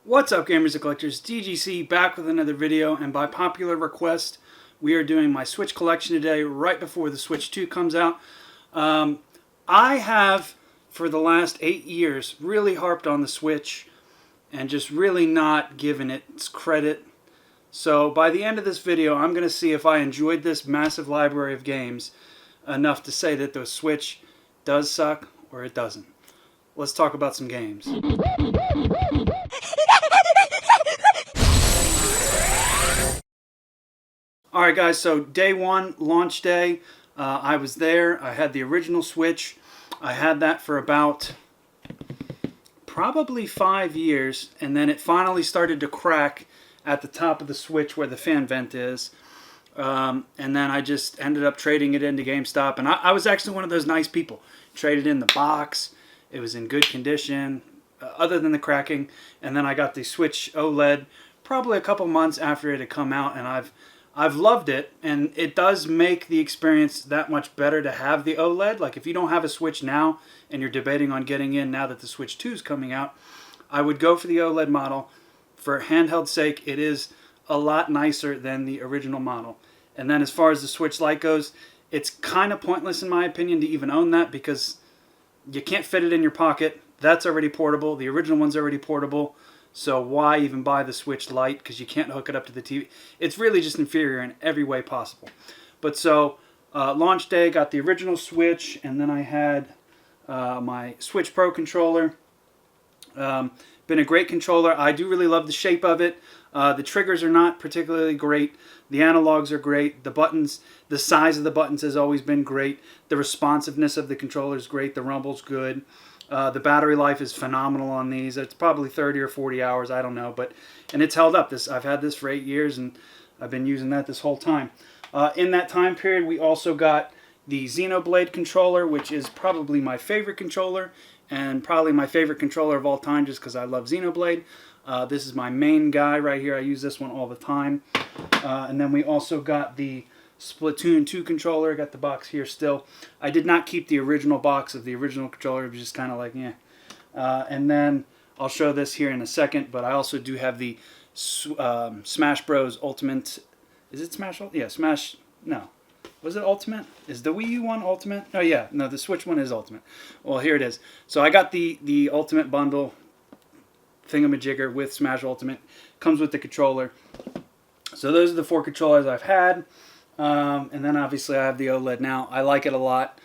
What's up, gamers and collectors? DGC back with another video, and by popular request we are doing my Switch collection today right before the Switch 2 comes out. I have for the last 8 years really harped on the Switch and just really not given it its credit. So by the end of this video I'm going to see if I enjoyed this massive library of games enough to say that the Switch does suck or it doesn't. Let's talk about some games. Alright guys, so day one, launch day, I was there. I had the original Switch. I had that for about probably 5 years, and then it finally started to crack at the top of the Switch where the fan vent is. And then I just ended up trading it into GameStop, and I was actually one of those nice people. Traded in the box, it was in good condition, other than the cracking, and then I got the Switch OLED probably a couple months after it had come out, and I've loved it, and it does make the experience that much better to have the OLED. Like if you don't have a Switch now and you're debating on getting in now that the Switch 2 is coming out, I would go for the OLED model. For handheld sake, it is a lot nicer than the original model. And then as far as the Switch Lite goes, it's kind of pointless in my opinion to even own that because you can't fit it in your pocket. That's already portable. The original one's already portable. So why even buy the Switch Lite? Because you can't hook it up to the TV. It's really just inferior in every way possible. But so, launch day, got the original Switch, and then I had my Switch Pro controller. Been a great controller. I do really love the shape of it. The triggers are not particularly great. The analogs are great. The buttons, the size of the buttons has always been great. The responsiveness of the controller is great. The rumble's good. The battery life is phenomenal on these. It's probably 30 or 40 hours, I don't know, and it's held up. I've had this for 8 years, and I've been using that this whole time. In that time period, we also got the Xenoblade controller, which is probably my favorite controller, and probably my favorite controller of all time, just because I love Xenoblade. This is my main guy right here. I use this one all the time. And then we also got the Splatoon 2 controller. I got the box here still. I did not keep the original box of the original controller. It was just kind of like, yeah. And then I'll show this here in a second, but I also do have the Smash Bros. Ultimate. Is it Smash? Yeah, Smash. No. Was it Ultimate? Is the Wii U one Ultimate? Oh, yeah. No, the Switch one is Ultimate. Well, here it is. So I got the Ultimate bundle thingamajigger with Smash Ultimate. Comes with the controller. So those are the 4 controllers I've had. And then obviously I have the OLED now. I like it a lot.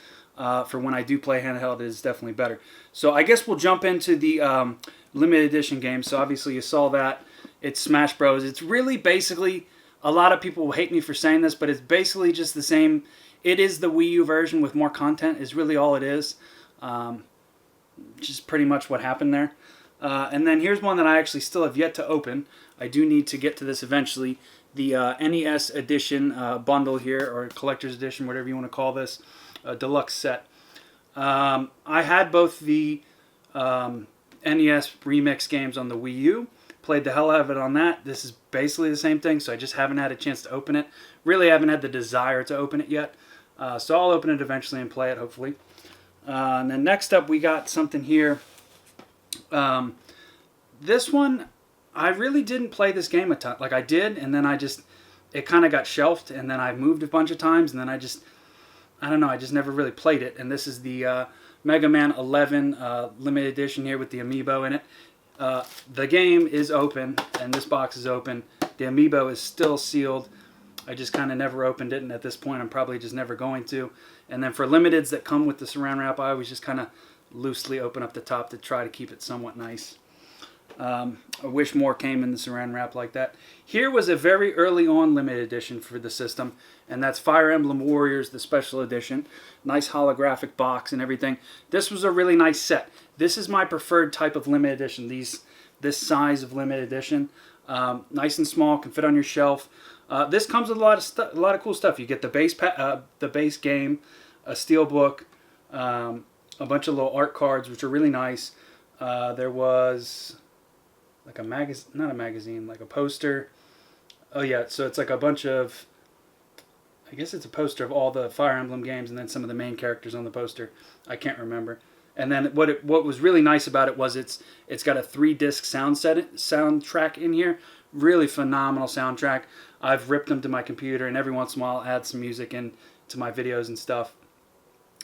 For when I do play handheld, it is definitely better. So I guess we'll jump into the limited edition game. So obviously you saw that. It's Smash Bros. It's really basically, a lot of people will hate me for saying this, but it's basically just the same. It is the Wii U version with more content is really all it is. Just pretty much what happened there. And then here's one that I actually still have yet to open. I do need to get to this eventually. The NES edition bundle here, or collector's edition, whatever you want to call this, deluxe set. I had both the NES remix games on the Wii U. Played the hell out of it on that. This is basically the same thing, so I just haven't had a chance to open it. Really haven't had the desire to open it yet. So I'll open it eventually and play it, hopefully. And then next up, we got something here. This one, I really didn't play this game a ton. Like I did, and then it kind of got shelved, and then I moved a bunch of times, and then I don't know, I just never really played it. And this is the Mega Man 11 limited edition here with the amiibo in it. The game is open, and this box is open. The amiibo is still sealed. I just kind of never opened it, and at this point I'm probably just never going to. And then for limiteds that come with the saran wrap, I always just kind of loosely open up the top to try to keep it somewhat nice. I wish more came in the saran wrap like that. Here was a very early on limited edition for the system, and that's Fire Emblem Warriors, the special edition. Nice holographic box and everything. This was a really nice set. This is my preferred type of limited edition. This size of limited edition, nice and small, can fit on your shelf. This comes with a lot of cool stuff. You get the base game, a steel book, a bunch of little art cards, which are really nice. There was like a magazine, not a magazine, like a poster. Oh yeah, so it's like a bunch of, I guess it's a poster of all the Fire Emblem games and then some of the main characters on the poster. I can't remember. And then what was really nice about it was it's got a 3-disc soundtrack in here. Really phenomenal soundtrack. I've ripped them to my computer, and every once in a while I'll add some music in to my videos and stuff.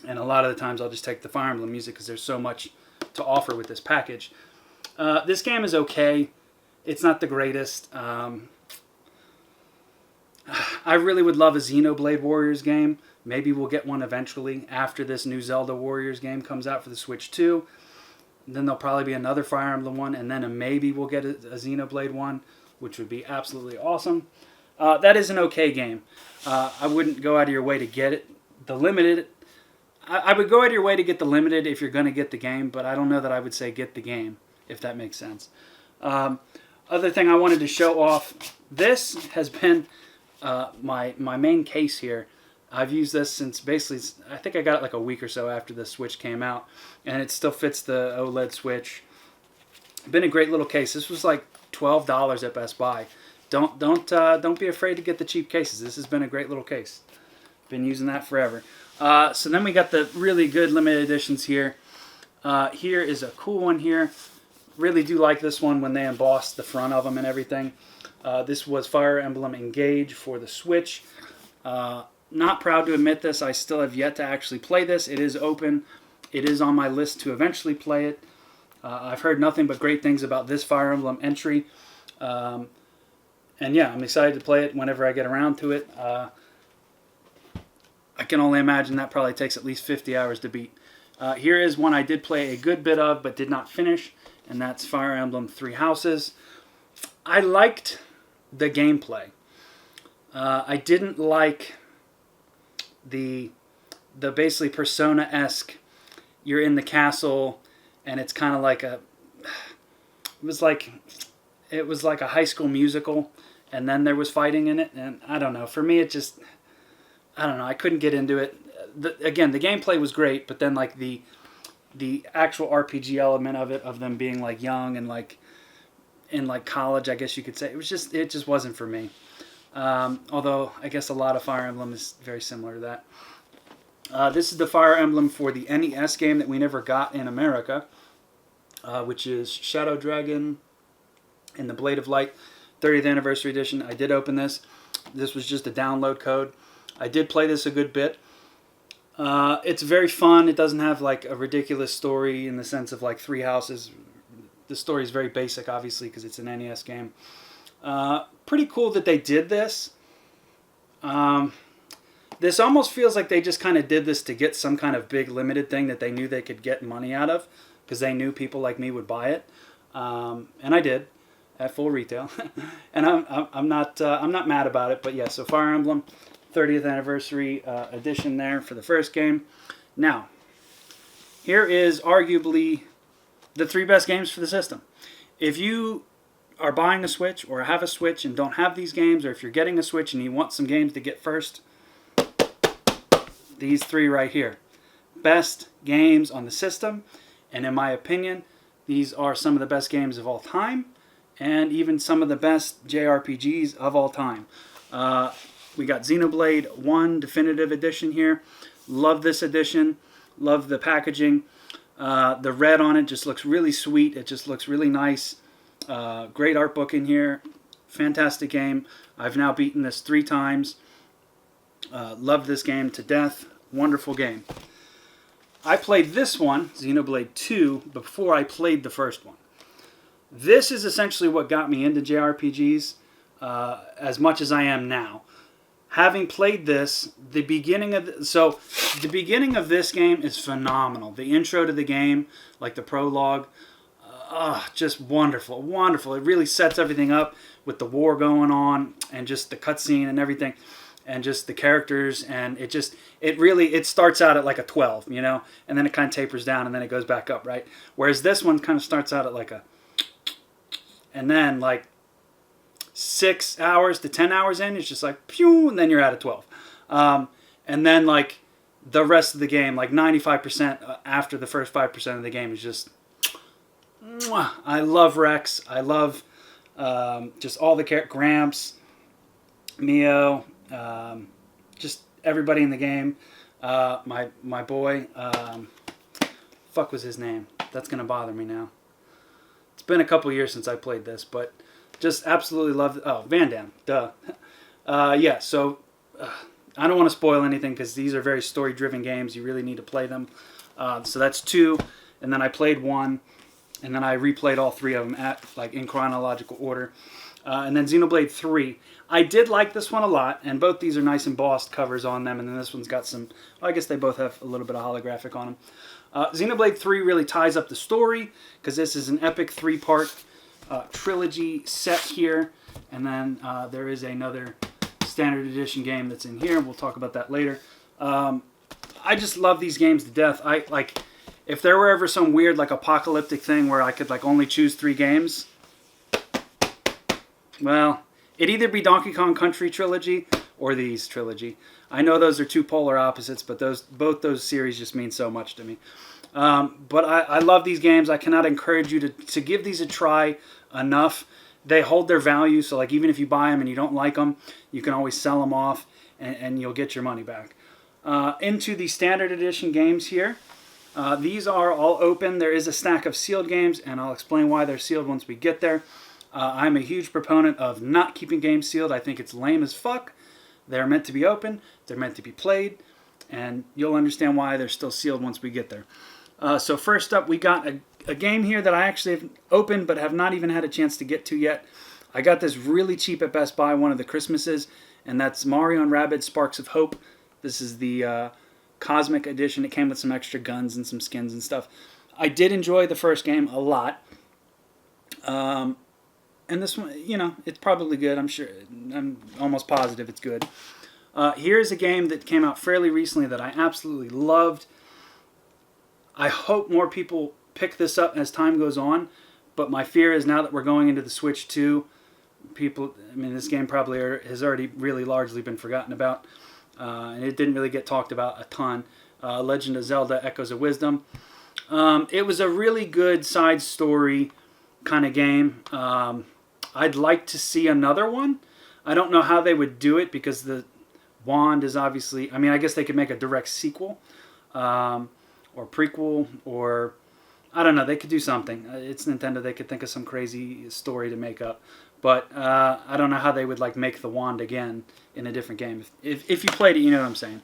And a lot of the times I'll just take the Fire Emblem music because there's so much to offer with this package. This game is okay. It's not the greatest. I really would love a Xenoblade Warriors game. Maybe we'll get one eventually after this new Zelda Warriors game comes out for the Switch 2. And then there'll probably be another Fire Emblem one, and then maybe we'll get a Xenoblade one, which would be absolutely awesome. That is an okay game. I wouldn't go out of your way to get it. The limited, I would go out of your way to get the limited if you're going to get the game, but I don't know that I would say get the game, if that makes sense. Other thing I wanted to show off, this has been my main case here. I've used this since basically, I think I got it like a week or so after the Switch came out, and it still fits the OLED Switch. Been a great little case. This was like $12 at Best Buy. Don't be afraid to get the cheap cases. This has been a great little case. Been using that forever. So then we got the really good limited editions here. Here is a cool one here. Really do like this one when they embossed the front of them and everything. This was Fire Emblem Engage for the Switch. Not proud to admit this. I still have yet to actually play this. It is open. It is on my list to eventually play it. I've heard nothing but great things about this Fire Emblem entry. And yeah, I'm excited to play it whenever I get around to it. I can only imagine that probably takes at least 50 hours to beat. Here is one I did play a good bit of but did not finish, and that's Fire Emblem Three Houses. I liked the gameplay. I didn't like the basically Persona-esque, you're in the castle and it's kind of like it was like a High School Musical, and then there was fighting in it, and I don't know, for me it just, I don't know, I couldn't get into it. Again, the gameplay was great, but then like the actual RPG element of it, of them being like young and like in like college, I guess you could say, it just wasn't for me. Although I guess a lot of Fire Emblem is very similar to that. This is the Fire Emblem for the NES game that we never got in America, which is Shadow Dragon and the Blade of Light 30th Anniversary Edition. I did open this. This was just a download code. I did play this a good bit. It's very fun. It doesn't have like a ridiculous story in the sense of like Three Houses. The story is very basic, obviously, because it's an NES game. Pretty cool that they did this. This almost feels like they just kind of did this to get some kind of big limited thing that they knew they could get money out of, because they knew people like me would buy it, and I did at full retail. And I'm not mad about it. But yeah, so Fire Emblem 30th Anniversary Edition there for the first game. Now, here is arguably the 3 best games for the system. If you are buying a Switch or have a Switch and don't have these games, or if you're getting a Switch and you want some games to get first, these 3 right here. Best games on the system, and in my opinion, these are some of the best games of all time, and even some of the best JRPGs of all time. We got Xenoblade 1 Definitive Edition here. Love this edition. Love the packaging. The red on it just looks really sweet. It just looks really nice. Great art book in here. Fantastic game. I've now beaten this 3 times. Loved this game to death. Wonderful game. I played this one, Xenoblade 2, before I played the first one. This is essentially what got me into JRPGs as much as I am now. Having played this, the beginning of this game is phenomenal. The intro to the game, like the prologue, just wonderful, wonderful. It really sets everything up with the war going on and just the cutscene and everything, and just the characters, and it starts out at like a 12, you know, and then it kind of tapers down and then it goes back up, right? Whereas this one kind of starts out at like a, and then like 6 hours to 10 hours in, it's just like pew, and then you're at a 12. And then like the rest of the game, like 95% after the first 5% of the game is just, I love Rex. I love just all the Gramps, Mio, just everybody in the game. My boy, fuck was his name? That's going to bother me now. It's been a couple years since I played this, but just absolutely loved it. Oh, Van Damme. Duh. Yeah, so I don't want to spoil anything because these are very story-driven games. You really need to play them. So that's 2, and then I played 1, and then I replayed all 3 of them in chronological order. And then Xenoblade 3. I did like this one a lot, and both these are nice embossed covers on them, and then this one's got some, well, I guess they both have a little bit of holographic on them. Xenoblade 3 really ties up the story, because this is an epic 3-part trilogy set here, and then there is another standard edition game that's in here. We'll talk about that later. I just love these games to death. If there were ever some weird apocalyptic thing where I could only choose 3 games, well, it'd either be Donkey Kong Country Trilogy or these trilogy. I know those are 2 polar opposites, but both those series just mean so much to me. But I love these games. I cannot encourage you to give these a try enough. They hold their value, so even if you buy them and you don't like them, you can always sell them off and you'll get your money back. Into the standard edition games here. These are all open. There is a stack of sealed games, and I'll explain why they're sealed once we get there. I'm a huge proponent of not keeping games sealed. I think it's lame as fuck. They're meant to be open. They're meant to be played. And you'll understand why they're still sealed once we get there. So first up, we got a game here that I actually have opened but have not even had a chance to get to yet. I got this really cheap at Best Buy one of the Christmases, and that's Mario and Rabbids Sparks of Hope. This is the Cosmic Edition. It came with some extra guns and some skins and stuff. I did enjoy the first game a lot. And this one, it's probably good. I'm sure. I'm almost positive it's good. Here's a game that came out fairly recently that I absolutely loved. I hope more people pick this up as time goes on, but my fear is now that we're going into the Switch 2, this game probably has already really largely been forgotten about, and it didn't really get talked about a ton. Legend of Zelda Echoes of Wisdom. It was a really good side story kind of game. I'd like to see another one. I don't know how they would do it because the wand is obviously... I guess they could make a direct sequel or prequel, or... I don't know. They could do something. It's Nintendo. They could think of some crazy story to make up. But I don't know how they would make the wand again in a different game. If you played it, you know what I'm saying.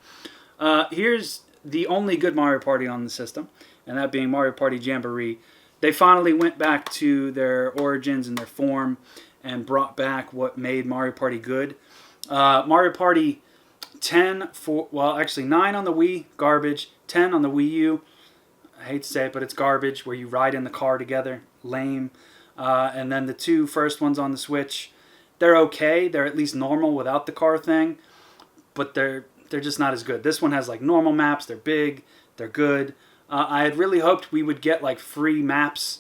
Here's the only good Mario Party on the system, and that being Mario Party Jamboree. They finally went back to their origins and their form and brought back what made Mario Party good. Mario Party 10, 9 on the Wii, garbage. 10 on the Wii U, I hate to say it, but it's garbage, where you ride in the car together. Lame. And then the 2 first ones on the Switch, they're okay. They're at least normal without the car thing, but they're just not as good. This one has normal maps. They're big. They're good. I had really hoped we would get free maps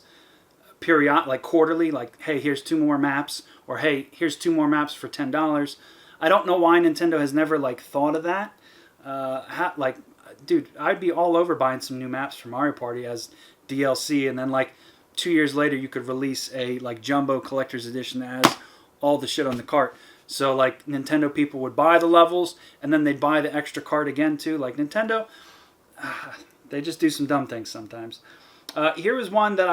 quarterly, hey, here's 2 more maps, or hey, here's 2 more maps for $10. I don't know why Nintendo has never thought of that. Dude, I'd be all over buying some new maps for Mario Party as DLC, and then 2 years later you could release a jumbo collector's edition that has all the shit on the cart. So Nintendo people would buy the levels, and then they'd buy the extra cart again too. Nintendo, they just do some dumb things sometimes. Here was one that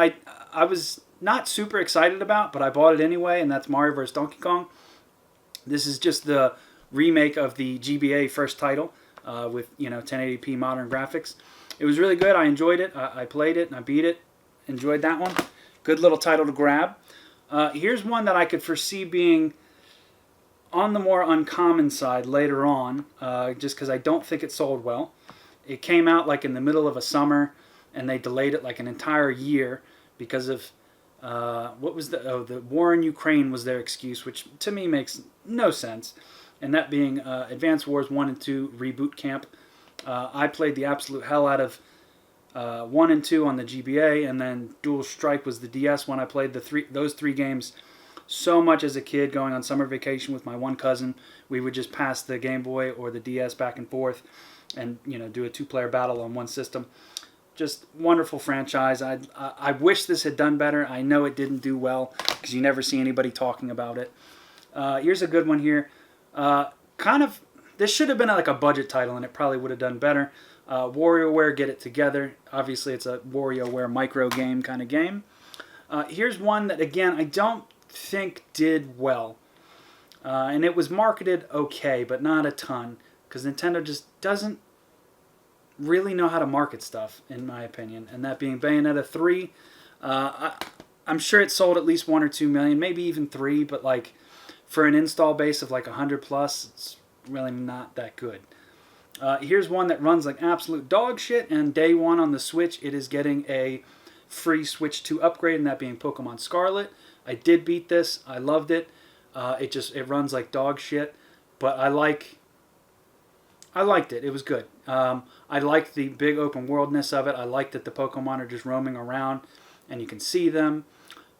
I was not super excited about, but I bought it anyway, and that's Mario vs. Donkey Kong. This is just the remake of the GBA first title with 1080p modern graphics. It was really good. I enjoyed it. I played it and I beat it. Enjoyed that one. Good little title to grab. Here's one that I could foresee being on the more uncommon side later on, just because I don't think it sold well. It came out in the middle of a summer, and they delayed it an entire year because of the war in Ukraine was their excuse, which to me makes no sense. And that being Advance Wars 1 and 2 Reboot Camp. I played the absolute hell out of 1 and 2 on the GBA, and then Dual Strike was the DS when I played those 3 games so much as a kid going on summer vacation with my one cousin. We would just pass the Game Boy or the DS back and forth and do a 2-player battle on one system. Just wonderful franchise. I wish this had done better. I know it didn't do well because you never see anybody talking about it. Here's a good one here. This should have been a budget title, and it probably would have done better. WarioWare, get it together. Obviously, it's a WarioWare micro game kind of game. Here's one that, again, I don't think did well. And it was marketed okay, but not a ton. Because Nintendo just doesn't really know how to market stuff, in my opinion. And that being Bayonetta 3. I'm sure it sold at least 1 or 2 million, maybe even 3. But like for an install base of like 100 plus, it's really not that good. Here's one that runs like absolute dog shit, and day one on the Switch, it is getting a free Switch 2 upgrade, and that being Pokemon Scarlet. I did beat this. I loved it. It runs like dog shit, but I liked it. It was good. I liked the big open worldness of it. I liked that the Pokemon are just roaming around, and you can see them.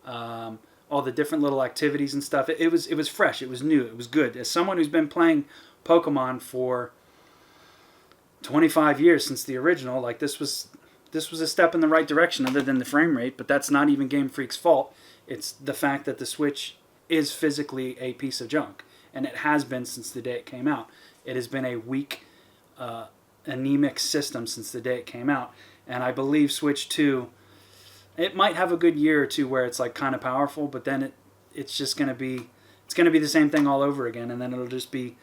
All the different little activities and stuff. It was fresh. It was new. It was good. As someone who's been playing Pokemon for 25 years since the original, like this was a step in the right direction, other than the frame rate. But that's not even Game Freak's fault. It's the fact that the Switch is physically a piece of junk, and it has been since the day it came out. It has been a weak, anemic system since the day it came out, and I believe Switch 2, it might have a good year or two where it's like kind of powerful, but then it's just going to be the same thing all over again, and then it'll just be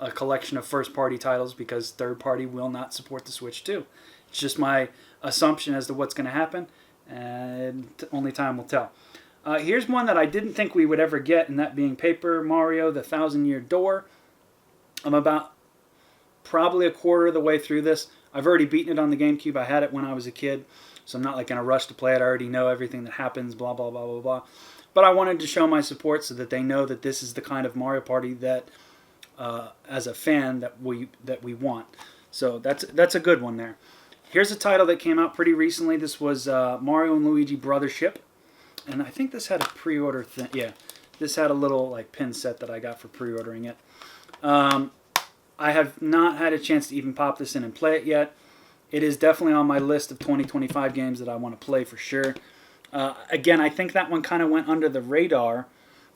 a collection of first-party titles because third-party will not support the Switch 2. It's just my assumption as to what's going to happen, and only time will tell. Here's one that I didn't think we would ever get, and that being Paper Mario: The Thousand-Year Door. I'm about probably a quarter of the way through this. I've already beaten it on the GameCube. I had it when I was a kid, so I'm not like in a rush to play it. I already know everything that happens, blah, blah, blah, blah, blah. But I wanted to show my support so that they know that this is the kind of Mario Party that, as a fan, that we want. So that's a good one there. Here's a title that came out pretty recently. This was Mario and Luigi Brothership. And I think this had a pre-order thing. Yeah, this had a little like pin set that I got for pre-ordering it. I have not had a chance to even pop this in and play it yet. It is definitely on my list of 2025 games that I want to play for sure. Again, I think that one kind of went under the radar,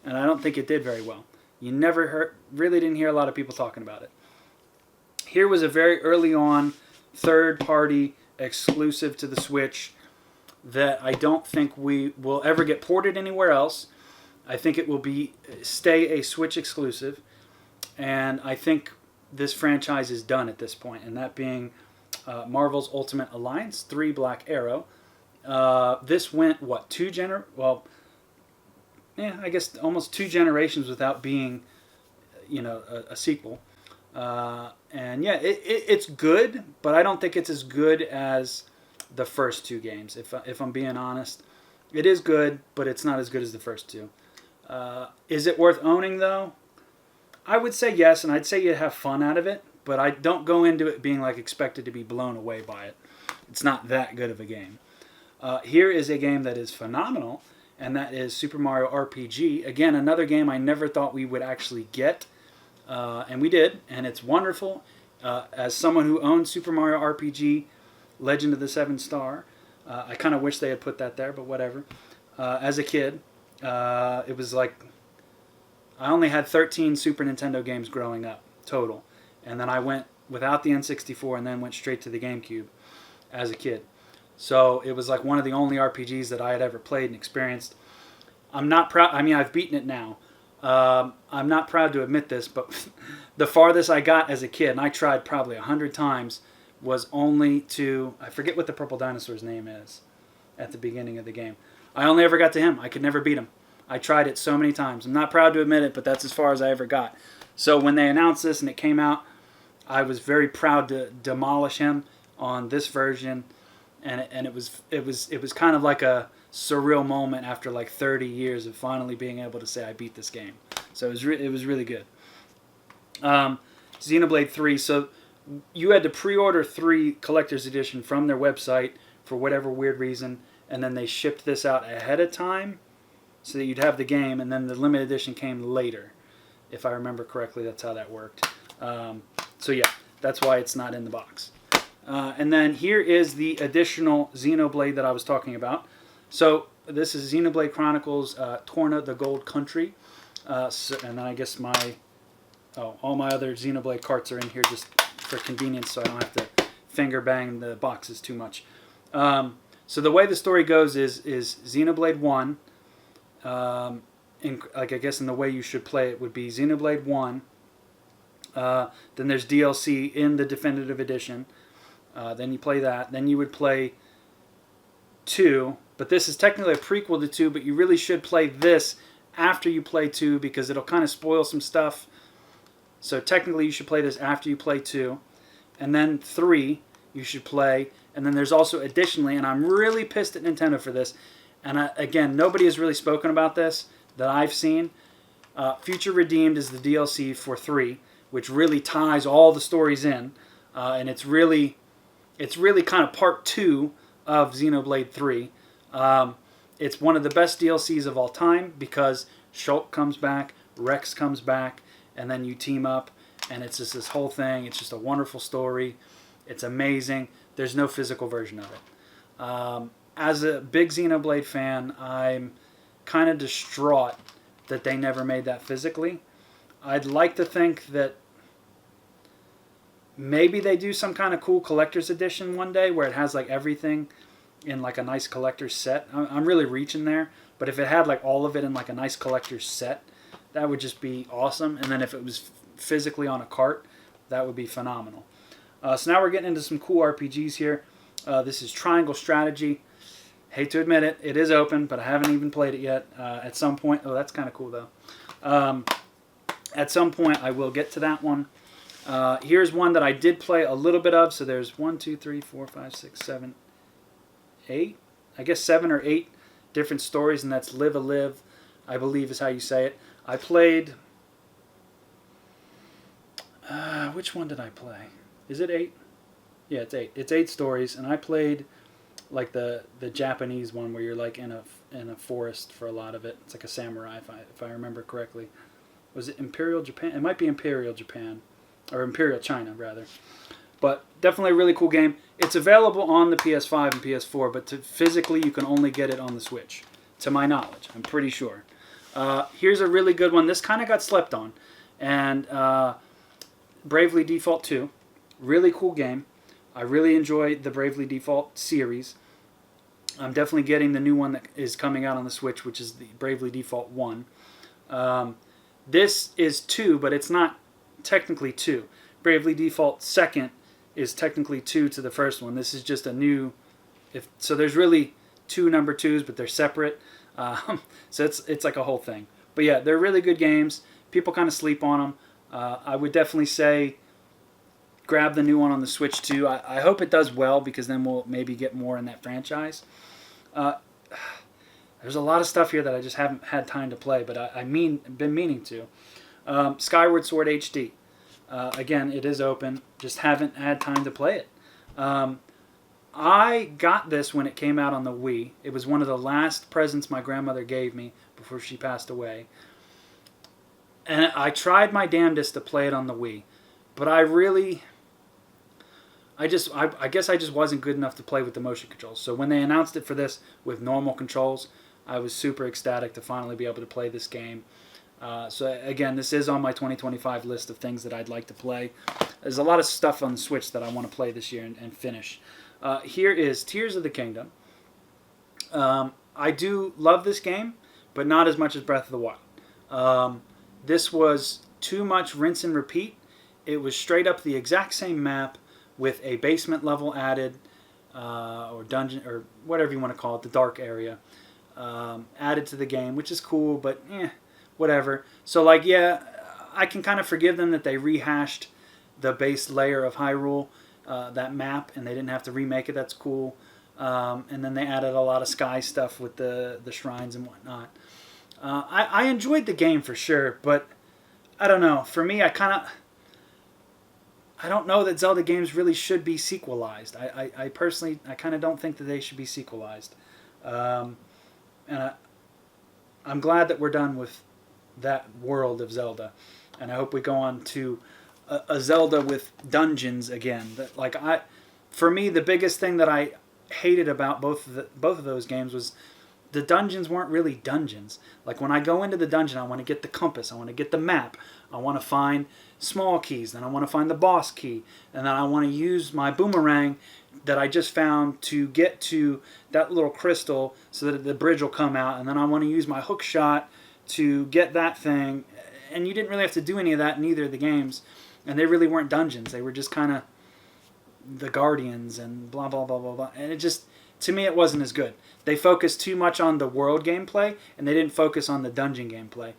and I don't think it did very well. You really didn't hear a lot of people talking about it. Here was a very early on third-party exclusive to the Switch that I don't think we will ever get ported anywhere else. I think it will stay a Switch exclusive, and I think this franchise is done at this point, and that being Marvel's Ultimate Alliance 3 Black Arrow. This went, I guess almost 2 generations without being, a sequel. And yeah, it's good, but I don't think it's as good as the first 2 games. If I'm being honest, it is good, but it's not as good as the first 2. Is it worth owning though? I would say yes, and I'd say you'd have fun out of it, but I don't go into it being like expected to be blown away by it. It's not that good of a game. Here is a game that is phenomenal, and that is Super Mario RPG. Again, another game I never thought we would actually get, and we did, and it's wonderful. As someone who owns Super Mario RPG, Legend of the Seven Star, I kind of wish they had put that there, but whatever. As a kid, it was like I only had 13 Super Nintendo games growing up total, and then I went without the N64 and then went straight to the GameCube as a kid. So it was like one of the only RPGs that I had ever played and experienced. I'm not proud. I mean, I've beaten it now. I'm not proud to admit this, but the farthest I got as a kid, and I tried probably 100 times, was only to, I forget what the purple dinosaur's name is at the beginning of the game. I only ever got to him. I could never beat him. I tried it so many times. I'm not proud to admit it, but that's as far as I ever got. So when they announced this and it came out, I was very proud to demolish him on this version, and it was kind of like a surreal moment after like 30 years of finally being able to say I beat this game. So it was really good. Xenoblade 3. So you had to pre-order 3 collector's edition from their website for whatever weird reason, and then they shipped this out ahead of time so that you'd have the game, and then the limited edition came later. If I remember correctly, that's how that worked. So yeah, that's why it's not in the box. And then here is the additional Xenoblade that I was talking about. So this is Xenoblade Chronicles Torna the Gold Country. And then I guess all my other Xenoblade carts are in here just for convenience, so I don't have to finger bang the boxes too much. So the way the story goes is Xenoblade 1, I guess in the way you should play it would be Xenoblade 1, then there's DLC in the Definitive Edition, then you play that, then you would play 2, but this is technically a prequel to 2, but you really should play this after you play 2 because it'll kind of spoil some stuff. So technically you should play this after you play 2. And then 3 you should play. And then there's also additionally, and I'm really pissed at Nintendo for this, and again, nobody has really spoken about this that I've seen. Future Redeemed is the DLC for 3, which really ties all the stories in. And it's really kind of part 2 of Xenoblade 3. It's one of the best DLCs of all time because Shulk comes back, Rex comes back, and then you team up, and it's just this whole thing. It's just a wonderful story. It's amazing. There's no physical version of it. As a big Xenoblade fan, I'm kind of distraught that they never made that physically. I'd like to think that maybe they do some kind of cool collector's edition one day where it has like everything in like a nice collector's set. I'm really reaching there, but if it had like all of it in like a nice collector's set, that would just be awesome. And then if it was physically on a cart, that would be phenomenal. So now we're getting into some cool RPGs here. This is Triangle Strategy. Hate to admit it, it is open, but I haven't even played it yet. At some point, oh, that's kind of cool though. At some point, I will get to that one. Here's one that I did play a little bit of. So there's 1, 2, 3, 4, 5, 6, 7, 8. I guess 7 or 8 different stories, and that's Live a Live, I believe is how you say it. I played. Which one did I play? Is it 8? Yeah, it's 8. It's 8 stories, and I played like the Japanese one where you're like in a forest for a lot of it. It's like a samurai, if I remember correctly. Was it Imperial Japan? It might be Imperial Japan, or Imperial China rather. But definitely a really cool game. It's available on the PS5 and PS4, but physically you can only get it on the Switch, to my knowledge. I'm pretty sure. Here's a really good one. This kind of got slept on, and Bravely Default 2. Really cool game. I really enjoy the Bravely Default series. I'm definitely getting the new one that is coming out on the Switch, which is the Bravely Default 1. This is 2, but it's not technically 2. Bravely Default 2nd is technically 2 to the first one. This is just a new... So there's really 2 number 2s, but they're separate. So it's like a whole thing. But yeah, they're really good games. People kind of sleep on them. I would definitely say grab the new one on the Switch too. I hope it does well because then we'll maybe get more in that franchise. There's a lot of stuff here that I just haven't had time to play, but been meaning to. Skyward Sword HD. Again, it is open. Just haven't had time to play it. I got this when it came out on the Wii. It was one of the last presents my grandmother gave me before she passed away. And I tried my damnedest to play it on the Wii. But I guess I just wasn't good enough to play with the motion controls. So when they announced it for this with normal controls, I was super ecstatic to finally be able to play this game. So again, this is on my 2025 list of things that I'd like to play. There's a lot of stuff on the Switch that I want to play this year and finish. Here is Tears of the Kingdom. I do love this game, but not as much as Breath of the Wild. This was too much rinse and repeat. It was straight up the exact same map with a basement level added, or dungeon, or whatever you want to call it, the dark area, added to the game, which is cool, but whatever. So like, yeah, I can kind of forgive them that they rehashed the base layer of Hyrule, that map, and they didn't have to remake it. That's cool. And then they added a lot of sky stuff with the shrines and whatnot. I enjoyed the game for sure, but I don't know. For me, I don't know that Zelda games really should be sequelized. I personally, I kind of don't think that they should be sequelized. And I'm glad that we're done with that world of Zelda. And I hope we go on to a Zelda with dungeons again. For me, the biggest thing that I hated about both of those games was the dungeons weren't really dungeons. Like when I go into the dungeon, I want to get the compass, I want to get the map, I want to find small keys, then I want to find the boss key, and then I want to use my boomerang that I just found to get to that little crystal so that the bridge will come out, and then I want to use my hook shot to get that thing. And you didn't really have to do any of that in either of the games, and they really weren't dungeons. They were just kind of the guardians and blah blah blah blah blah. And it just, to me, it wasn't as good. They focused too much on the world gameplay, and they didn't focus on the dungeon gameplay.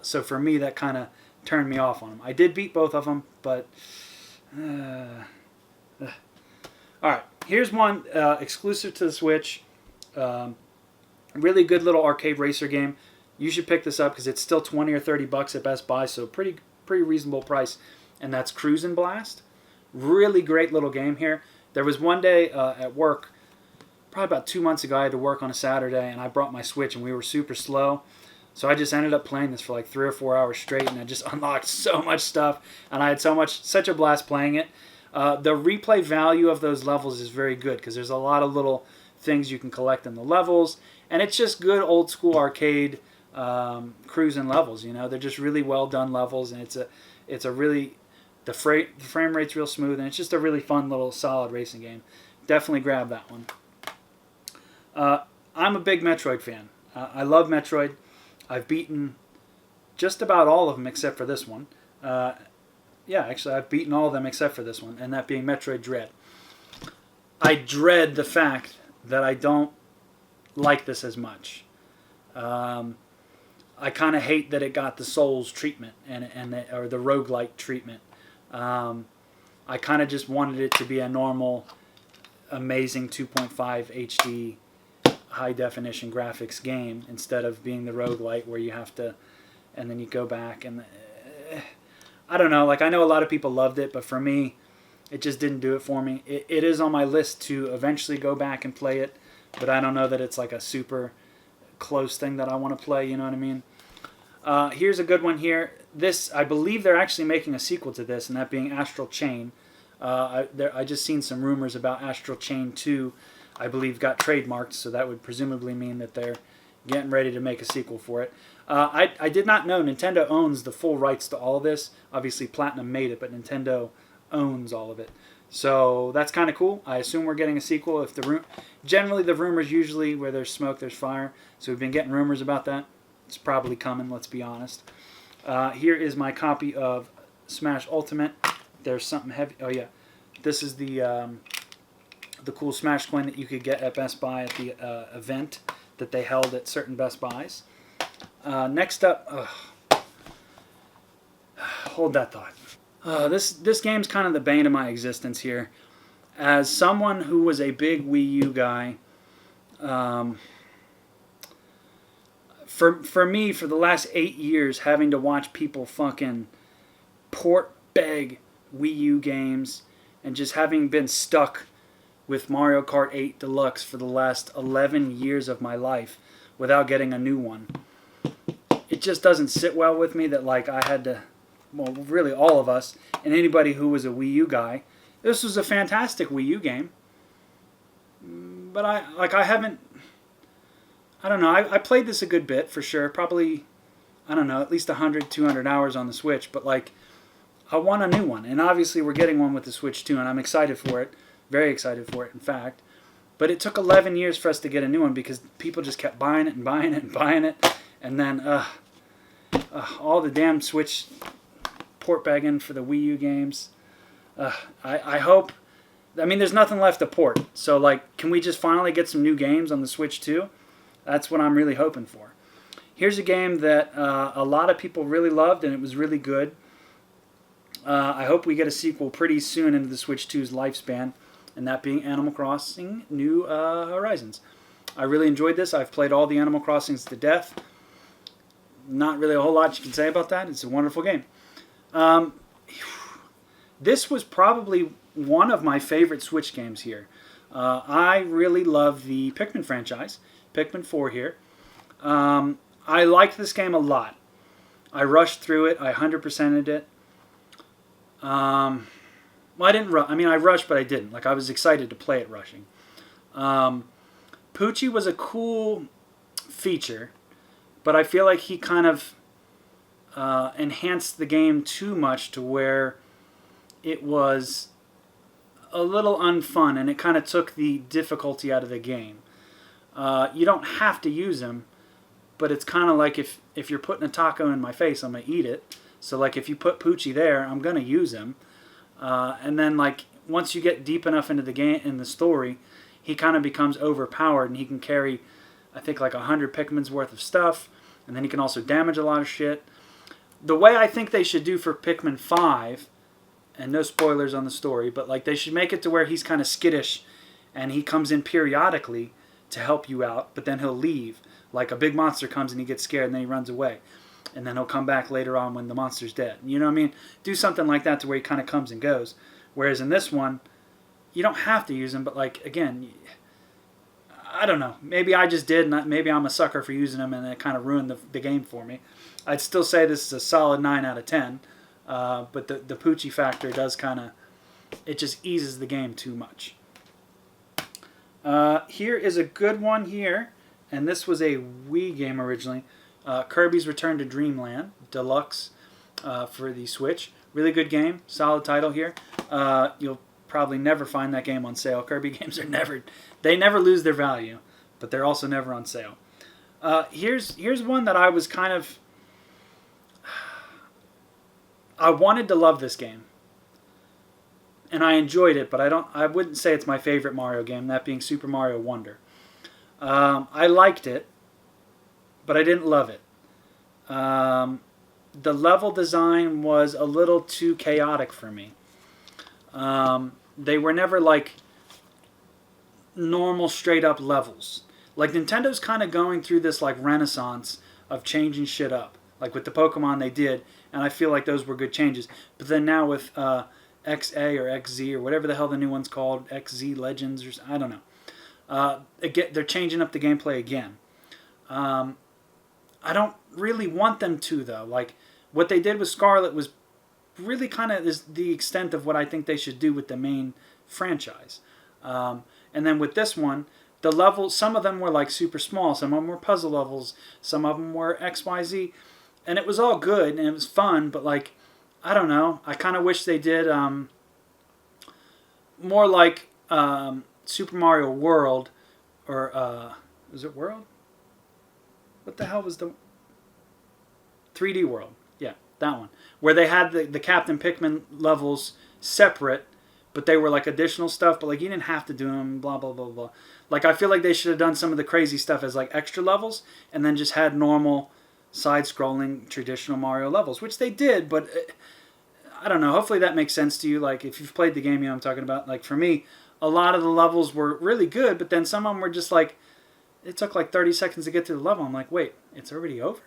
So for me, that kind of turned me off on them. I did beat both of them, but all right. Here's one exclusive to the Switch. Really good little arcade racer game. You should pick this up because it's still $20 or $30 at Best Buy, so pretty reasonable price. And that's Cruisin' Blast. Really great little game here. There was one day at work, probably about 2 months ago, I had to work on a Saturday, and I brought my Switch, and we were super slow. So I just ended up playing this for like 3 or 4 hours straight, and I just unlocked so much stuff, and I had such a blast playing it. The replay value of those levels is very good because there's a lot of little things you can collect in the levels, and it's just good old school arcade cruising levels. You know, they're just really well done levels, and it's a really, the frame rate's real smooth, and it's just a really fun little solid racing game. Definitely grab that one. I'm a big Metroid fan. I love Metroid. I've beaten just about all of them except for this one. Yeah, actually, I've beaten all of them except for this one, and that being Metroid Dread. I dread the fact that I don't like this as much. I kind of hate that it got the Souls treatment or the roguelike treatment. I kind of just wanted it to be a normal, amazing 2.5 HD high definition graphics game instead of being the roguelite where you have to, and then you go back and I don't know. Like, I know a lot of people loved it, but for me, it just didn't do it for me. It is on my list to eventually go back and play it, but I don't know that it's like a super close thing that I want to play, you know what I mean? Here's a good one here. This, I believe they're actually making a sequel to this, and that being Astral Chain. I just seen some rumors about Astral Chain 2, I believe got trademarked, so that would presumably mean that they're getting ready to make a sequel for it. I did not know Nintendo owns the full rights to all of this. Obviously, Platinum made it, but Nintendo owns all of it. So that's kind of cool. I assume we're getting a sequel. If generally the rumors usually where there's smoke, there's fire. So we've been getting rumors about that. It's probably coming. Let's be honest. Here is my copy of Smash Ultimate. There's something heavy. Oh yeah, this is the cool Smash coin that you could get at Best Buy at the event that they held at certain Best Buys. Next up, hold that thought. This game's kind of the bane of my existence here. As someone who was a big Wii U guy, for me, for the last 8 years, having to watch people fucking port beg Wii U games and just having been stuck with Mario Kart 8 Deluxe for the last 11 years of my life without getting a new one. It just doesn't sit well with me that, like, I had to, well, really all of us, and anybody who was a Wii U guy, this was a fantastic Wii U game. But I don't know, I played this a good bit for sure, probably, I don't know, at least 100, 200 hours on the Switch, but like, I want a new one, and obviously we're getting one with the Switch too, and I'm excited for it, very excited for it, in fact. But it took 11 years for us to get a new one because people just kept buying it and buying it and buying it, and then all the damn Switch port bagging for the Wii U games. I hope, I mean, there's nothing left to port, so like, can we just finally get some new games on the Switch too? That's what I'm really hoping for. Here's a game that a lot of people really loved, and it was really good. I hope we get a sequel pretty soon into the Switch 2's lifespan, and that being Animal Crossing New Horizons. I really enjoyed this. I've played all the Animal Crossings to death. Not really a whole lot you can say about that. It's a wonderful game. This was probably one of my favorite Switch games here. I really love the Pikmin franchise. Pikmin 4 here. I liked this game a lot. I rushed through it. I 100%ed it. Well, I didn't rush. I mean, I rushed, but I didn't. Like, I was excited to play it rushing. Poochie was a cool feature, but I feel like he kind of enhanced the game too much to where it was a little unfun, and it kind of took the difficulty out of the game. You don't have to use him, but it's kind of like if you're putting a taco in my face, I'm going to eat it. So like if you put Poochie there, I'm going to use him. And then like once you get deep enough into the game, in the story, he kind of becomes overpowered, and he can carry, I think, like 100 Pikmin's worth of stuff, and then he can also damage a lot of shit. The way I think they should do for Pikmin 5, and no spoilers on the story, but like they should make it to where he's kind of skittish, and he comes in periodically to help you out, but then he'll leave. Like a big monster comes and he gets scared and then he runs away. And then he'll come back later on when the monster's dead. You know what I mean? Do something like that to where he kind of comes and goes. Whereas in this one, you don't have to use him, but like, again, I don't know. Maybe I just did, and maybe I'm a sucker for using him, and it kind of ruined the game for me. I'd still say this is a solid 9 out of 10. But the Poochie factor does kind of, it just eases the game too much. Here is a good one here, and this was a Wii game originally. Kirby's Return to Dreamland Deluxe for the Switch. Really good game, solid title here. You'll probably never find that game on sale. Kirby games are they never lose their value, but they're also never on sale. Here's one that I was kind of, I wanted to love this game, and I enjoyed it, but I wouldn't say it's my favorite Mario game, that being Super Mario Wonder. I liked it, but I didn't love it. The level design was a little too chaotic for me. They were never like normal straight up levels. Like Nintendo's kind of going through this like renaissance of changing shit up. Like with the Pokemon they did, and I feel like those were good changes. But then now with XA or XZ or whatever the hell the new one's called, XZ Legends or I don't know. Again, they're changing up the gameplay again. I don't really want them to though. Like what they did with Scarlet was really kind of is the extent of what I think they should do with the main franchise. And then with this one, the levels, some of them were like super small, some of them were puzzle levels, some of them were XYZ, and it was all good and it was fun, but like, I don't know, I kind of wish they did more like Super Mario World, or was it World? What the hell was the 3D World? Yeah, that one. Where they had the Captain Pikmin levels separate, but they were like additional stuff, but like you didn't have to do them, blah, blah, blah, blah. Like I feel like they should have done some of the crazy stuff as like extra levels, and then just had normal side-scrolling traditional Mario levels, which they did, but I don't know. Hopefully that makes sense to you. Like if you've played the game, you know what I'm talking about. Like for me, a lot of the levels were really good, but then some of them were just like, it took like 30 seconds to get through the level. I'm like, wait, it's already over?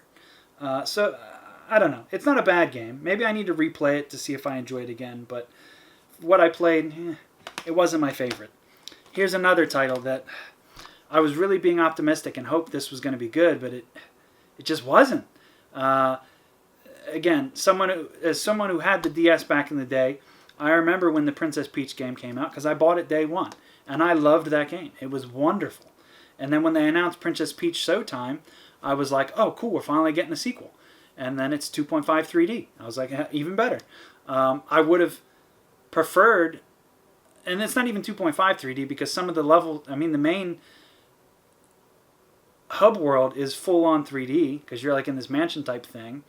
So I don't know. It's not a bad game. Maybe I need to replay it to see if I enjoy it again, but what I played, it wasn't my favorite. Here's another title that I was really being optimistic and hoped this was going to be good, but it just wasn't. Again, as someone who had the DS back in the day, I remember when the Princess Peach game came out because I bought it day one, and I loved that game. It was wonderful. And then when they announced Princess Peach Showtime, I was like, oh, cool, we're finally getting a sequel. And then it's 2.5 3D. I was like, even better. I would have preferred, and it's not even 2.5 3D because some of the level, I mean, the main hub world is full-on 3D because you're like in this mansion type thing.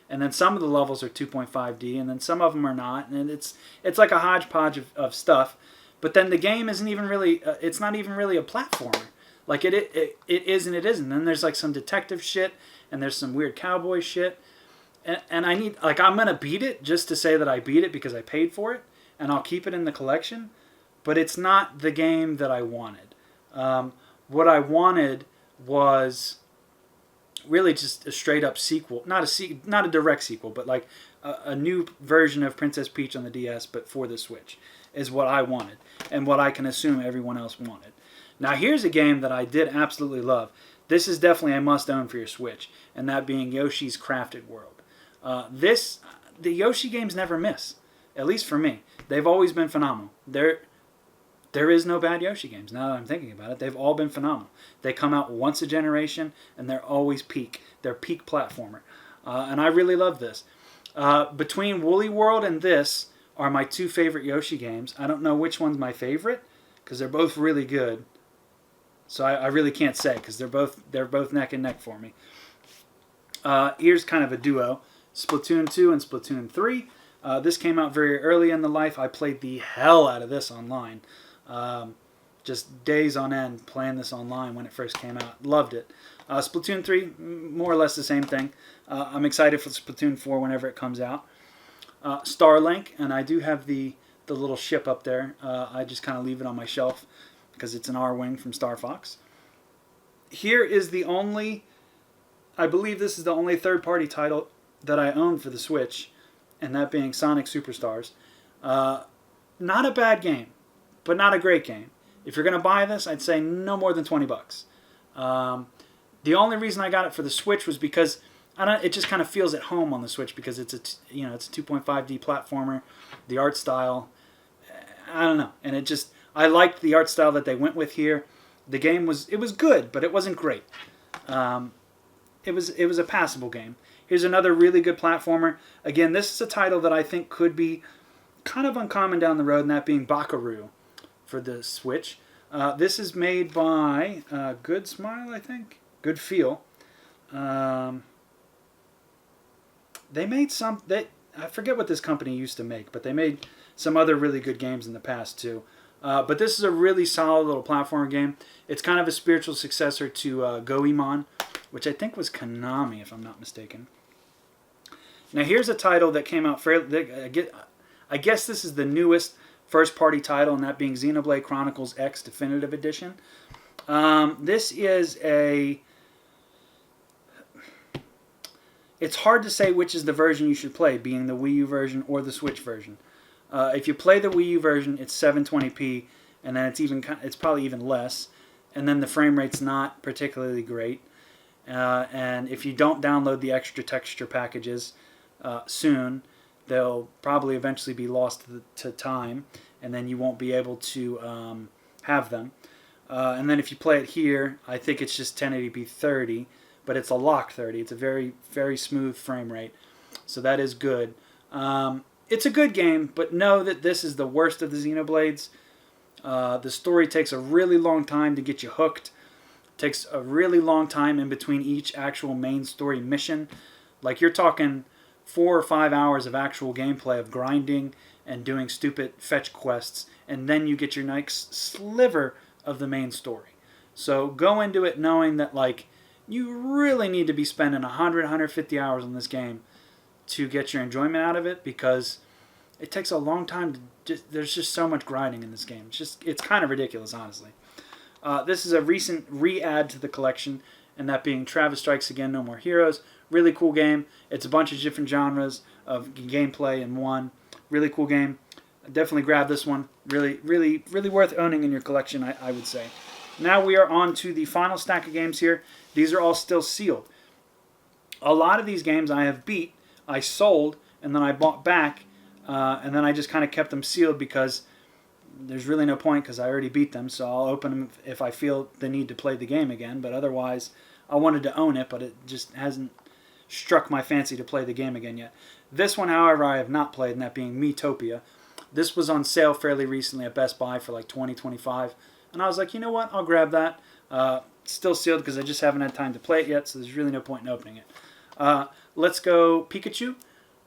And then some of the levels are 2.5D, and then some of them are not. And it's like a hodgepodge of stuff. But then the game isn't even really, it's not even really a platformer. Like it is and it isn't. Then there's like some detective shit, and there's some weird cowboy shit. And I need, like, I'm going to beat it just to say that I beat it because I paid for it, and I'll keep it in the collection. But it's not the game that I wanted. What I wanted was really just a straight up sequel. Not a direct sequel, but like a new version of Princess Peach on the DS, but for the Switch, is what I wanted. And what I can assume everyone else wanted. Now here's a game that I did absolutely love. This is definitely a must-own for your Switch, and that being Yoshi's Crafted World. The Yoshi games never miss, at least for me. They've always been phenomenal. They're There is no bad Yoshi games. Now that I'm thinking about it, they've all been phenomenal. They come out once a generation, and they're always peak. They're peak platformer, and I really love this. Between Woolly World and this are my two favorite Yoshi games. I don't know which one's my favorite because they're both really good. So I really can't say because they're both neck and neck for me. Here's kind of a duo: Splatoon 2 and Splatoon 3. This came out very early in the life. I played the hell out of this online. Just days on end playing this online when it first came out. Loved it. Splatoon 3, more or less the same thing. I'm excited for Splatoon 4 whenever it comes out. Starlink, and I do have the little ship up there. I just kind of leave it on my shelf because it's an R-Wing from Star Fox. Here is the only, I believe this is the only third-party title that I own for the Switch, and that being Sonic Superstars. Not a bad game, but not a great game. If you're going to buy this, I'd say no more than $20. The only reason I got it for the Switch was because it just kind of feels at home on the Switch because it's a 2.5D platformer, the art style. I don't know, and I liked the art style that they went with here. The game was good, but it wasn't great. It was a passable game. Here's another really good platformer. Again, this is a title that I think could be kind of uncommon down the road, and that being Bakaru for the Switch. This is made by Good Smile, I think. Good Feel. They made I forget what this company used to make, but they made some other really good games in the past too. But this is a really solid little platformer game. It's kind of a spiritual successor to Goemon, which I think was Konami, if I'm not mistaken. Now here's a title that came out fairly. I guess this is the newest first-party title, and that being Xenoblade Chronicles X Definitive Edition. This is a... It's hard to say which is the version you should play, being the Wii U version or the Switch version. If you play the Wii U version, it's 720p, and then it's probably even less, and then the frame rate's not particularly great. And if you don't download the extra texture packages soon, they'll probably eventually be lost to time, and then you won't be able to have them. And then if you play it here, I think it's just 1080p 30, but it's a locked 30. It's a very, very smooth frame rate, so that is good. It's a good game, but know that this is the worst of the Xenoblades. The story takes a really long time to get you hooked. It takes a really long time in between each actual main story mission. Like, you're talking 4 or 5 hours of actual gameplay of grinding and doing stupid fetch quests, and then you get your next sliver of the main story. So go into it knowing that, like, you really need to be spending 100, 150 hours on this game to get your enjoyment out of it, because it takes a long time there's just so much grinding in this game. It's kind of ridiculous, honestly. This is a recent re-add to the collection, and that being Travis Strikes Again, No More Heroes. Really cool game. It's a bunch of different genres of gameplay in one. Really cool game. Definitely grab this one. Really, really, really worth owning in your collection, I would say. Now we are on to the final stack of games here. These are all still sealed. A lot of these games I have beat, I sold, and then I bought back, and then I just kind of kept them sealed because there's really no point because I already beat them, so I'll open them if I feel the need to play the game again. But otherwise, I wanted to own it, but it just hasn't struck my fancy to play the game again yet. This one, however, I have not played, and that being Miitopia. This was on sale fairly recently at Best Buy for like $20, $25, and I was like, you know what, I'll grab that. Still sealed because I just haven't had time to play it yet, so there's really no point in opening it. Let's Go Pikachu.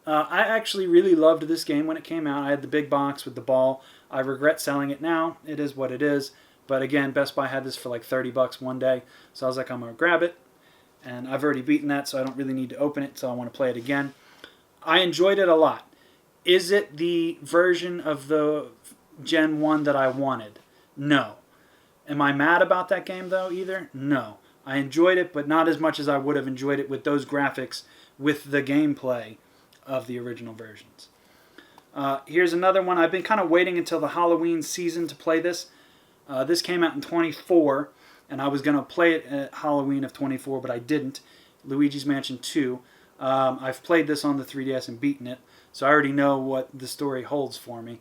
I actually really loved this game when it came out. I had the big box with the ball. I regret selling it now. It is what it is. But again, Best Buy had this for like $30 one day, so I was like, I'm going to grab it. And I've already beaten that, so I don't really need to open it, so I want to play it again. I enjoyed it a lot. Is it the version of the Gen 1 that I wanted? No. Am I mad about that game, though, either? No. I enjoyed it, but not as much as I would have enjoyed it with those graphics, with the gameplay of the original versions. Here's another one. I've been kind of waiting until the Halloween season to play this. This came out in 24, and I was going to play it at Halloween of 24, but I didn't. Luigi's Mansion 2. I've played this on the 3DS and beaten it, so I already know what the story holds for me.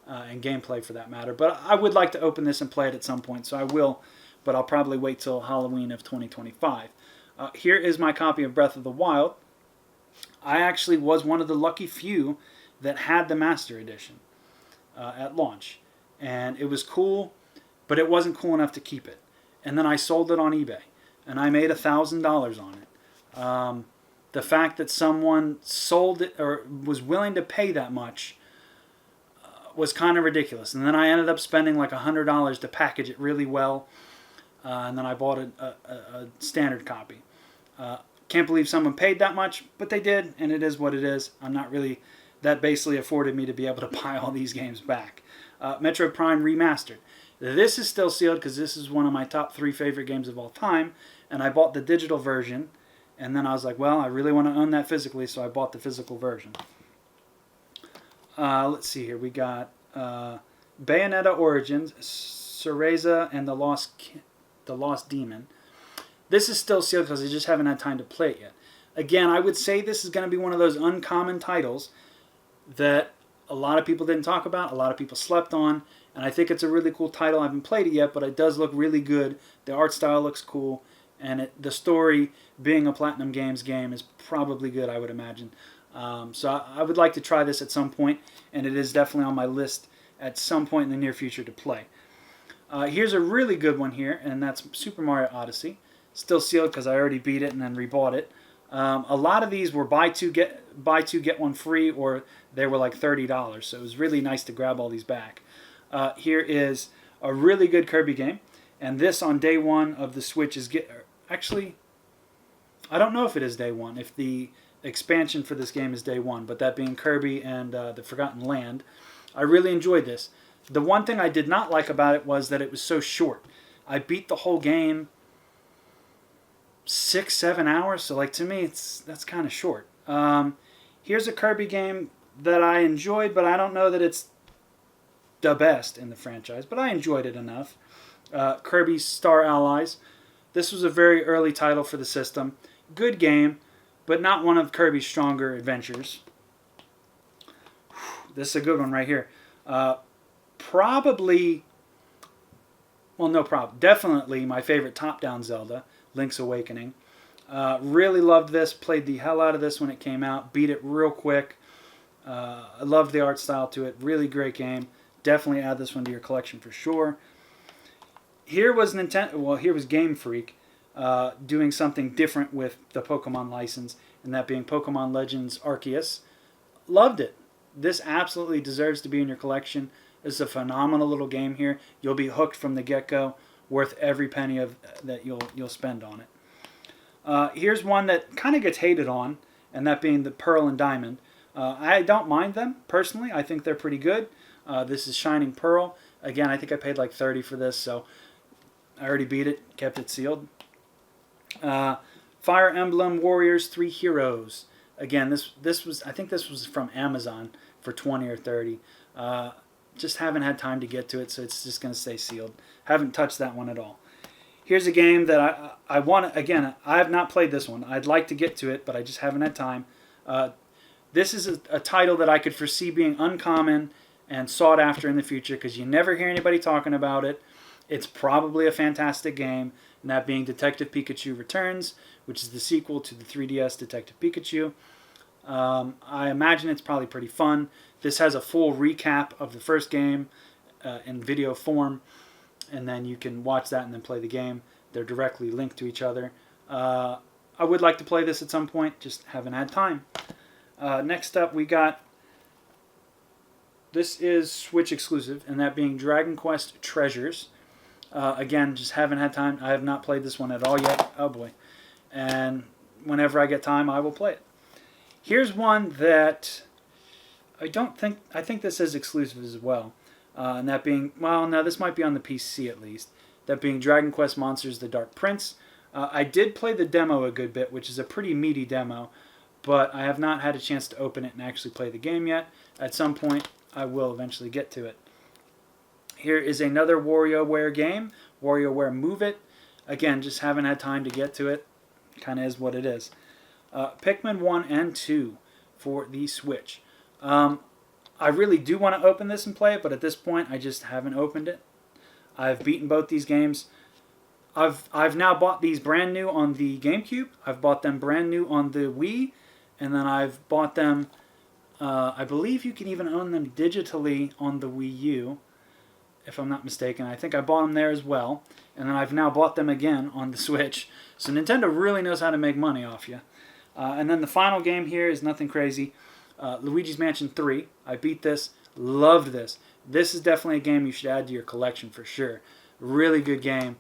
and gameplay for that matter. But I would like to open this and play it at some point, so I will, but I'll probably wait till Halloween of 2025. Here is my copy of Breath of the Wild. I actually was one of the lucky few that had the Master Edition at launch. And it was cool, but it wasn't cool enough to keep it. And then I sold it on eBay, and I made $1,000 on it. The fact that someone sold it or was willing to pay that much was kind of ridiculous. And then I ended up spending like $100 to package it really well, and then I bought a standard copy. Can't believe someone paid that much, but they did, and it is what it is. I'm not really... That basically afforded me to be able to buy all these games back. Metroid Prime Remastered. This is still sealed because this is one of my top 3 favorite games of all time, and I bought the digital version, and then I was like, well, I really want to own that physically, so I bought the physical version. Let's see here. We got Bayonetta Origins, Cereza, and the Lost Demon. This is still sealed because I just haven't had time to play it yet. Again, I would say this is going to be one of those uncommon titles that a lot of people didn't talk about, a lot of people slept on, and I think it's a really cool title. I haven't played it yet, but it does look really good. The art style looks cool, and the story, being a Platinum Games game, is probably good, I would imagine. So I would like to try this at some point, and it is definitely on my list at some point in the near future to play. Here's a really good one here, and that's Super Mario Odyssey. Still sealed because I already beat it and then rebought it. A lot of these were buy two get one free, or they were like $30, so it was really nice to grab all these back. Here is a really good Kirby game, and this on day one of the Switch is actually, I don't know if it is day one, if the expansion for this game is day one, but that being Kirby and the Forgotten Land. I really enjoyed this. The one thing I did not like about it was that it was so short. I beat the whole game 6-7 hours, so like to me that's kind of short. Here's a Kirby game that I enjoyed, but I don't know that it's the best in the franchise, but I enjoyed it enough. Kirby Star Allies. This was a very early title for the system. Good game, but not one of Kirby's stronger adventures. This is a good one right here. Definitely my favorite top-down Zelda, Link's Awakening. Really loved this, played the hell out of this when it came out, beat it real quick. I loved the art style to it, really great game. Definitely add this one to your collection for sure. Here was Game Freak doing something different with the Pokemon license, and that being Pokemon Legends Arceus. Loved it. This absolutely deserves to be in your collection. This is a phenomenal little game here. You'll be hooked from the get-go, worth every penny that you'll spend on it. Here's one that kind of gets hated on, and that being the Pearl and Diamond. I don't mind them, personally. I think they're pretty good. This is Shining Pearl. Again, I think I paid like $30 for this, so I already beat it, kept it sealed. Fire Emblem Warriors 3 Heroes. Again, I think this was from Amazon for $20 or $30. Just haven't had time to get to it, so it's just going to stay sealed. Haven't touched that one at all. Here's a game that I want. Again, I have not played this one. I'd like to get to it, but I just haven't had time. This is a title that I could foresee being uncommon and sought after in the future because you never hear anybody talking about it. It's probably a fantastic game, and that being Detective Pikachu Returns, which is the sequel to the 3DS Detective Pikachu. I imagine it's probably pretty fun. This has a full recap of the first game in video form, and then you can watch that and then play the game. They're directly linked to each other. I would like to play this at some point, just haven't had time. Next up, we got... This is Switch exclusive, and that being Dragon Quest Treasures. Again, just haven't had time. I have not played this one at all yet. Oh boy. And whenever I get time, I will play it. Here's one that I think this is exclusive as well. And that being, well, no, this might be on the PC at least. That being Dragon Quest Monsters The Dark Prince. I did play the demo a good bit, which is a pretty meaty demo, but I have not had a chance to open it and actually play the game yet. At some point, I will eventually get to it. Here is another WarioWare game, WarioWare Move It. Again, just haven't had time to get to it. Kind of is what it is. Pikmin 1 and 2 for the Switch. I really do want to open this and play it, but at this point, I just haven't opened it. I've beaten both these games. I've now bought these brand new on the GameCube. I've bought them brand new on the Wii, and then I've bought them. I believe you can even own them digitally on the Wii U, if I'm not mistaken. I think I bought them there as well, and then I've now bought them again on the Switch. So Nintendo really knows how to make money off you. And then the final game here is nothing crazy. Luigi's Mansion 3. I beat this. Loved this. This is definitely a game you should add to your collection for sure. Really good game.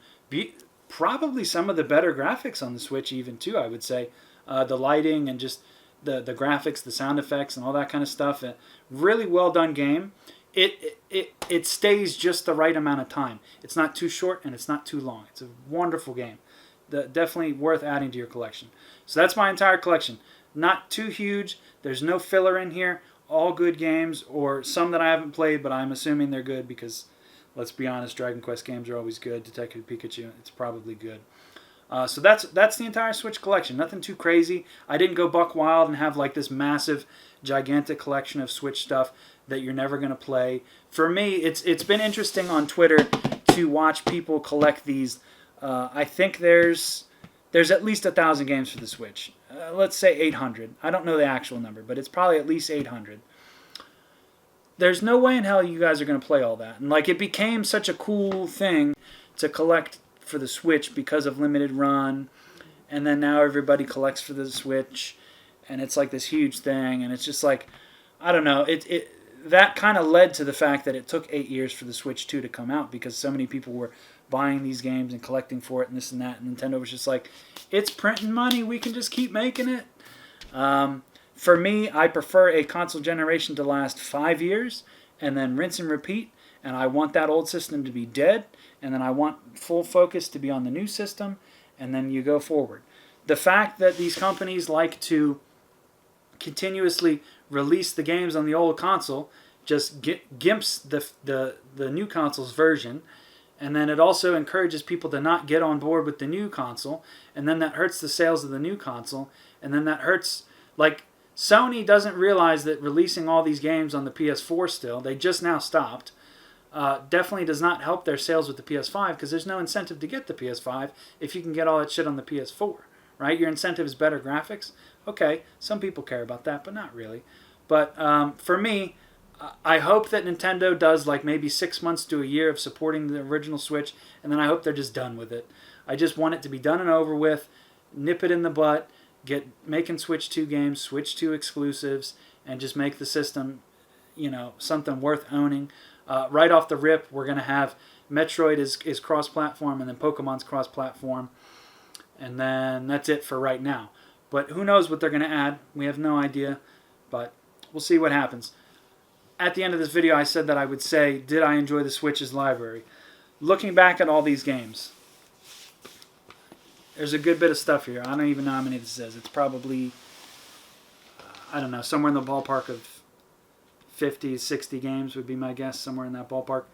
Probably some of the better graphics on the Switch even too, I would say. The lighting and just the graphics, the sound effects and all that kind of stuff. A really well done game. It stays just the right amount of time. It's not too short and it's not too long. It's a wonderful game. Definitely worth adding to your collection. So that's my entire collection. Not too huge. There's no filler in here. All good games, or some that I haven't played, but I'm assuming they're good because, let's be honest, Dragon Quest games are always good. Detective Pikachu, it's probably good. So that's the entire Switch collection. Nothing too crazy. I didn't go buck wild and have like this massive, gigantic collection of Switch stuff that you're never going to play. For me, it's been interesting on Twitter to watch people collect these. I think there's at least 1,000 games for the Switch. Let's say 800. I don't know the actual number, but it's probably at least 800. There's no way in hell you guys are going to play all that. And like, it became such a cool thing to collect for the Switch because of limited run, and then now everybody collects for the Switch, and it's like this huge thing, and it's just like, I don't know, that kind of led to the fact that it took 8 years for the Switch 2 to come out because so many people were buying these games and collecting for it and this and that, and Nintendo was just like, it's printing money, we can just keep making it. For me, I prefer a console generation to last 5 years and then rinse and repeat, and I want that old system to be dead, and then I want full focus to be on the new system, and then you go forward. The fact that these companies like to continuously release the games on the old console just gimps the new console's version, and then it also encourages people to not get on board with the new console, and then that hurts the sales of the new console, and then that hurts, like, Sony doesn't realize that releasing all these games on the PS4 still, they just now stopped, definitely does not help their sales with the PS5 because there's no incentive to get the PS5 if you can get all that shit on the PS4, right? Your incentive is better graphics. Okay, some people care about that, but not really. But for me, I hope that Nintendo does like maybe 6 months to a year of supporting the original Switch, and then I hope they're just done with it. I just want it to be done and over with, nip it in the butt, get making Switch 2 games, Switch 2 exclusives, and just make the system, something worth owning. Right off the rip, we're going to have Metroid is cross-platform, and then Pokemon's cross-platform, and then that's it for right now. But who knows what they're going to add? We have no idea, but we'll see what happens. At the end of this video, I said that I would say, did I enjoy the Switch's library? Looking back at all these games, there's a good bit of stuff here. I don't even know how many this is. It's probably, I don't know, somewhere in the ballpark of 50, 60 games would be my guess, somewhere in that ballpark.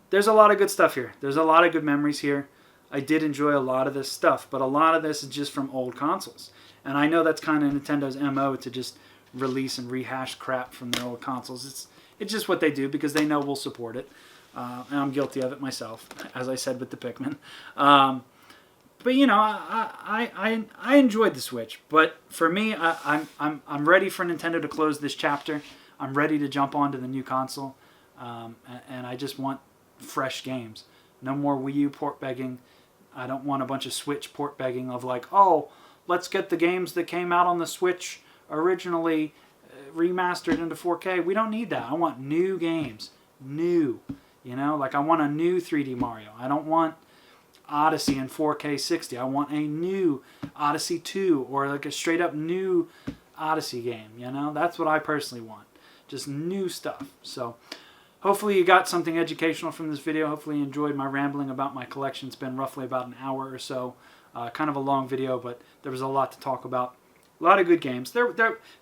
There's a lot of good stuff here. There's a lot of good memories here. I did enjoy a lot of this stuff, but a lot of this is just from old consoles. And I know that's kind of Nintendo's MO to just release and rehash crap from their old consoles. It's just what they do because they know we'll support it. And I'm guilty of it myself, as I said with the Pikmin. But I enjoyed the Switch. But for me, I'm ready for Nintendo to close this chapter. I'm ready to jump onto the new console, and I just want fresh games. No more Wii U port begging. I don't want a bunch of Switch port begging of like, oh, let's get the games that came out on the Switch originally remastered into 4K. We don't need that. I want new games. New. Like I want a new 3D Mario. I don't want Odyssey in 4K 60. I want a new Odyssey 2 or like a straight up new Odyssey game. That's what I personally want. Just new stuff. So hopefully you got something educational from this video. Hopefully you enjoyed my rambling about my collection. It's been roughly about an hour or so. Kind of a long video, but there was a lot to talk about. A lot of good games. There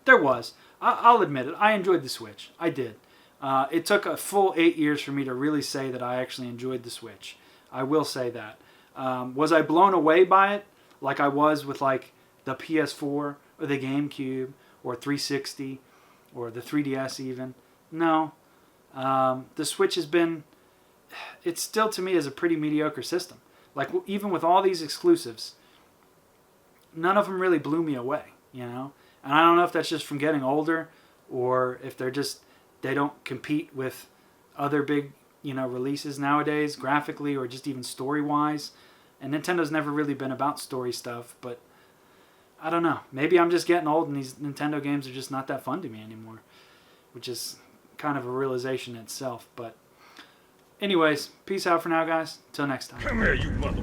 was. I'll admit it. I enjoyed the Switch. I did. It took a full 8 years for me to really say that I actually enjoyed the Switch. I will say that. Was I blown away by it like I was with like the PS4 or the GameCube or 360 or the 3DS even? No. The Switch has been, it still to me is a pretty mediocre system. Like, even with all these exclusives, none of them really blew me away, you know? And I don't know if that's just from getting older, or if they don't compete with other big, releases nowadays, graphically or just even story-wise. And Nintendo's never really been about story stuff, but I don't know. Maybe I'm just getting old and these Nintendo games are just not that fun to me anymore, which is kind of a realization in itself. But anyways, peace out for now, guys. Till next time. Come here, you mother...